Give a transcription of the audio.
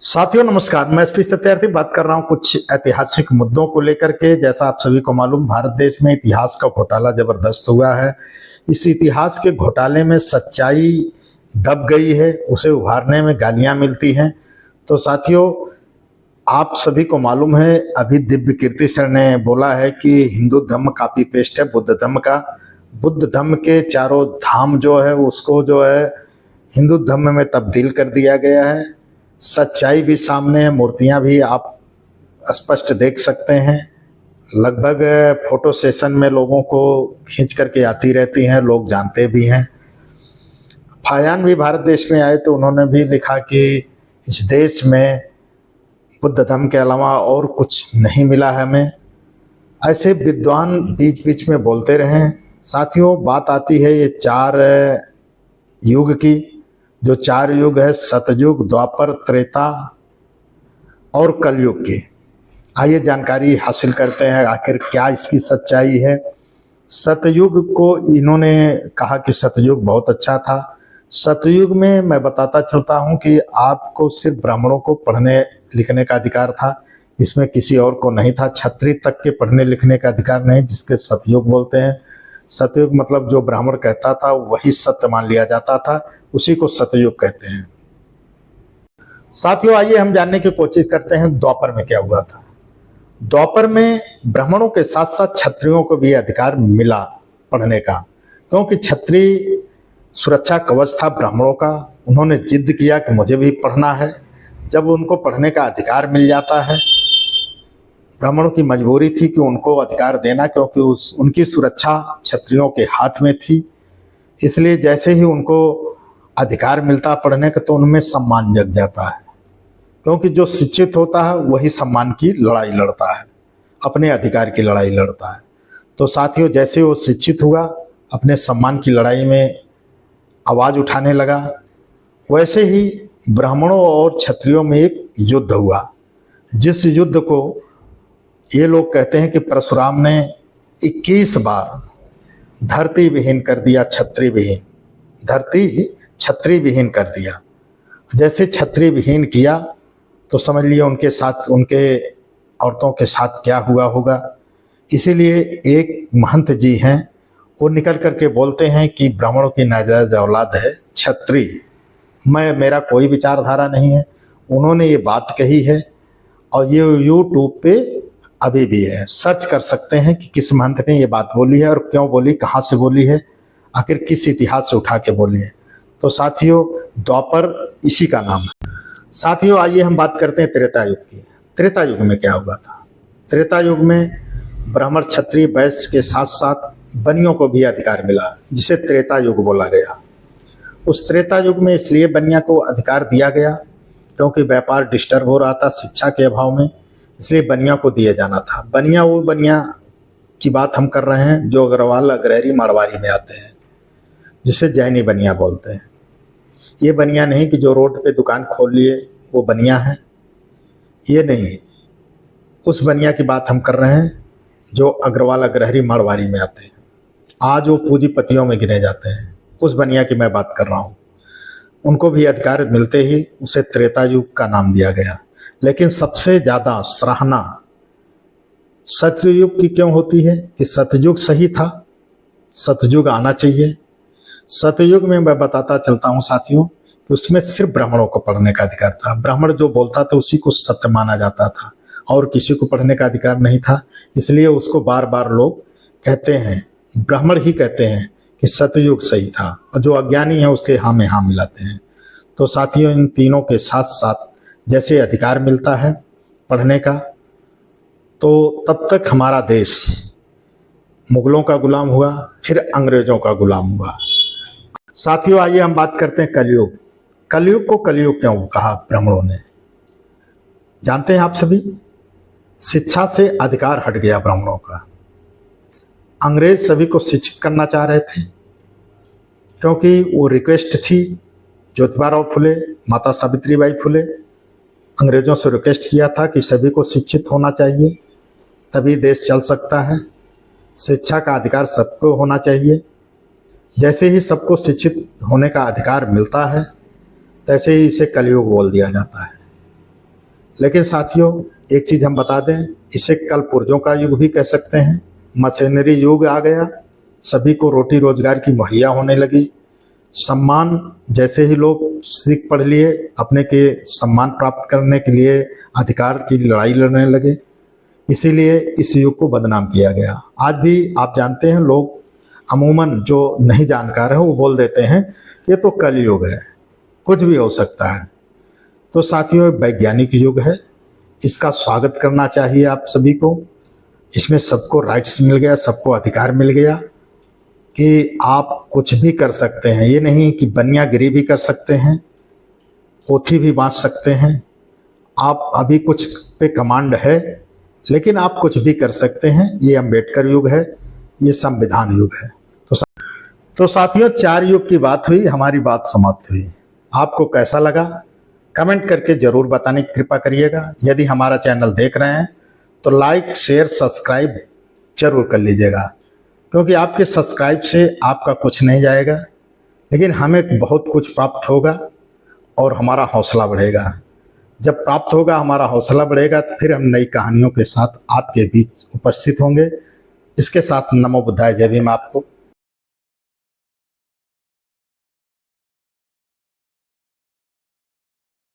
साथियों नमस्कार। मैं एसपी सत्यार्थी बात कर रहा हूं कुछ ऐतिहासिक मुद्दों को लेकर के। जैसा आप सभी को मालूम, भारत देश में इतिहास का घोटाला जबरदस्त हुआ है। इस इतिहास के घोटाले में सच्चाई दब गई है, उसे उभारने में गालियां मिलती हैं। तो साथियों, आप सभी को मालूम है, अभी दिव्य कीर्ति सर ने बोला है कि हिंदू धर्म कॉपी पेस्ट है बुद्ध धर्म का। बुद्ध धर्म के चारों धाम जो है उसको जो है हिंदू धर्म में तब्दील कर दिया गया है। सच्चाई भी सामने है, मूर्तियां भी आप स्पष्ट देख सकते हैं। लगभग फोटो सेशन में लोगों को खींच करके आती रहती हैं, लोग जानते भी हैं। फायान भी भारत देश में आए तो उन्होंने भी लिखा कि इस देश में बुद्ध धर्म के अलावा और कुछ नहीं मिला है हमें। ऐसे विद्वान बीच बीच में बोलते रहे। साथियों, बात आती है ये चार युग की। जो चार युग है, सतयुग, द्वापर, त्रेता और कलयुग की। आइए जानकारी हासिल करते हैं आखिर क्या इसकी सच्चाई है। सतयुग को इन्होंने कहा कि सतयुग बहुत अच्छा था। सतयुग में मैं बताता चलता हूं कि आपको सिर्फ ब्राह्मणों को पढ़ने लिखने का अधिकार था, इसमें किसी और को नहीं था। क्षत्रिय तक के पढ़ने लिखने का अधिकार नहीं, जिसके सतयुग बोलते हैं। सतयुग मतलब जो ब्राह्मण कहता था वही सत्य मान लिया जाता था, उसी को सतयुग कहते हैं। साथियों, आइए हम जानने की कोशिश करते हैं द्वापर में क्या हुआ था। द्वापर में ब्राह्मणों के साथ साथ क्षत्रियों को भी अधिकार मिला पढ़ने का, क्योंकि क्षत्रिय सुरक्षा कवच था ब्राह्मणों का। उन्होंने जिद किया कि मुझे भी पढ़ना है। जब उनको पढ़ने का अधिकार मिल जाता है, ब्राह्मणों की मजबूरी थी कि उनको अधिकार देना, क्योंकि उनकी सुरक्षा क्षत्रियों के हाथ में थी। इसलिए जैसे ही उनको अधिकार मिलता पढ़ने का तो उनमें सम्मान जग जाता है, क्योंकि जो शिक्षित होता है वही सम्मान की लड़ाई लड़ता है, अपने अधिकार की लड़ाई लड़ता है। तो साथियों, जैसे वो शिक्षित हुआ, अपने सम्मान की लड़ाई में आवाज उठाने लगा, वैसे ही ब्राह्मणों और क्षत्रियों में एक युद्ध हुआ, जिस युद्ध को ये लोग कहते हैं कि परशुराम ने 21 बार धरती विहीन कर दिया, क्षत्रिय विहीन, धरती क्षत्रिय विहीन कर दिया। जैसे क्षत्रिय विहीन किया तो समझ लिए उनके साथ, उनके औरतों के साथ क्या हुआ होगा। इसीलिए एक महंत जी हैं, वो निकल करके बोलते हैं कि ब्राह्मणों की नाजायज औलाद है क्षत्रिय, मेरा कोई विचारधारा नहीं है। उन्होंने ये बात कही है और ये यूट्यूब पे अभी भी है, सर्च कर सकते हैं कि किस महंत ने ये बात बोली है और क्यों बोली, कहाँ से बोली है, आखिर किस इतिहास से उठा के बोली है। तो साथियों, द्वापर इसी का नाम है। साथियों, आइए हम बात करते हैं त्रेता युग की। त्रेता युग में क्या हुआ था। त्रेता युग में ब्राह्मण, क्षत्रिय, वैश्य के साथ साथ बनियों को भी अधिकार मिला, जिसे त्रेता युग बोला गया। उस त्रेता युग में इसलिए बनिया को अधिकार दिया गया क्योंकि व्यापार डिस्टर्ब हो रहा था शिक्षा के अभाव में, इसलिए बनिया को दिया जाना था। बनिया वो बनिया की बात हम कर रहे हैं जो अग्रवाल, अग्रहरी, मारवाड़ी में आते हैं, जिसे जैनी बनिया बोलते हैं। ये बनिया नहीं कि जो रोड पे दुकान खोल लिए वो बनिया है, ये नहीं। उस बनिया की बात हम कर रहे हैं जो अग्रवाल, अग्रहरी, मारवाड़ी में आते हैं, आज वो पूंजीपतियों में गिने जाते हैं। उस बनिया की मैं बात कर रहा हूँ। उनको भी अधिकार मिलते ही उसे त्रेता युग का नाम दिया गया। लेकिन सबसे ज्यादा सराहना सतयुग की क्यों होती है कि सतयुग सही था, सतयुग आना चाहिए। सतयुग में मैं बताता चलता हूँ साथियों कि उसमें सिर्फ ब्राह्मणों को पढ़ने का अधिकार था। ब्राह्मण जो बोलता था उसी को सत्य माना जाता था और किसी को पढ़ने का अधिकार नहीं था। इसलिए उसको बार बार लोग कहते हैं, ब्राह्मण ही कहते हैं कि सतयुग सही था, और जो अज्ञानी है उसके हाँ में हाँ मिलाते हैं। तो साथियों, इन तीनों के साथ साथ जैसे अधिकार मिलता है पढ़ने का, तो तब तक हमारा देश मुगलों का गुलाम हुआ, फिर अंग्रेजों का गुलाम हुआ। साथियों, आइए हम बात करते हैं कलयुग। कलयुग को कलयुग क्यों कहा ब्राह्मणों ने, जानते हैं आप सभी। शिक्षा से अधिकार हट गया ब्राह्मणों का। अंग्रेज सभी को शिक्षित करना चाह रहे थे, क्योंकि वो रिक्वेस्ट थी ज्योतिबा फुले, माता सावित्रीबाई फुले, अंग्रेजों से रिक्वेस्ट किया था कि सभी को शिक्षित होना चाहिए, तभी देश चल सकता है। शिक्षा का अधिकार सबको होना चाहिए। जैसे ही सबको शिक्षित होने का अधिकार मिलता है, तैसे ही इसे कलयुग बोल दिया जाता है। लेकिन साथियों एक चीज हम बता दें, इसे कल पुर्जों का युग भी कह सकते हैं। मशीनरी युग आ गया, सभी को रोटी रोजगार की मुहैया होने लगी। सम्मान, जैसे ही लोग सीख पढ़ लिए, अपने के सम्मान प्राप्त करने के लिए अधिकार की लड़ाई लड़ने लगे, इसीलिए इस युग को बदनाम किया गया। आज भी आप जानते हैं, लोग अमूमन जो नहीं जानकार है वो बोल देते हैं ये तो कल युग है, कुछ भी हो सकता है। तो साथियों वैज्ञानिक युग है, इसका स्वागत करना चाहिए आप सभी को। इसमें सबको राइट्स मिल गया, सबको अधिकार मिल गया कि आप कुछ भी कर सकते हैं। ये नहीं कि बनियागिरी भी कर सकते हैं, पोथी भी बांट सकते हैं। आप अभी कुछ पे कमांड है, लेकिन आप कुछ भी कर सकते हैं। ये अम्बेडकर युग है, ये संविधान युग है। तो साथियों 4 युग की बात हुई, हमारी बात समाप्त हुई। आपको कैसा लगा कमेंट करके जरूर बताने की कृपा करिएगा। यदि हमारा चैनल देख रहे हैं तो लाइक शेयर सब्सक्राइब जरूर कर लीजिएगा, क्योंकि आपके सब्सक्राइब से आपका कुछ नहीं जाएगा, लेकिन हमें बहुत कुछ प्राप्त होगा और हमारा हौसला बढ़ेगा। जब प्राप्त होगा, हमारा हौसला बढ़ेगा, तो फिर हम नई कहानियों के साथ आपके बीच उपस्थित होंगे। इसके साथ नमो बुद्धाय, जय भीम आपको।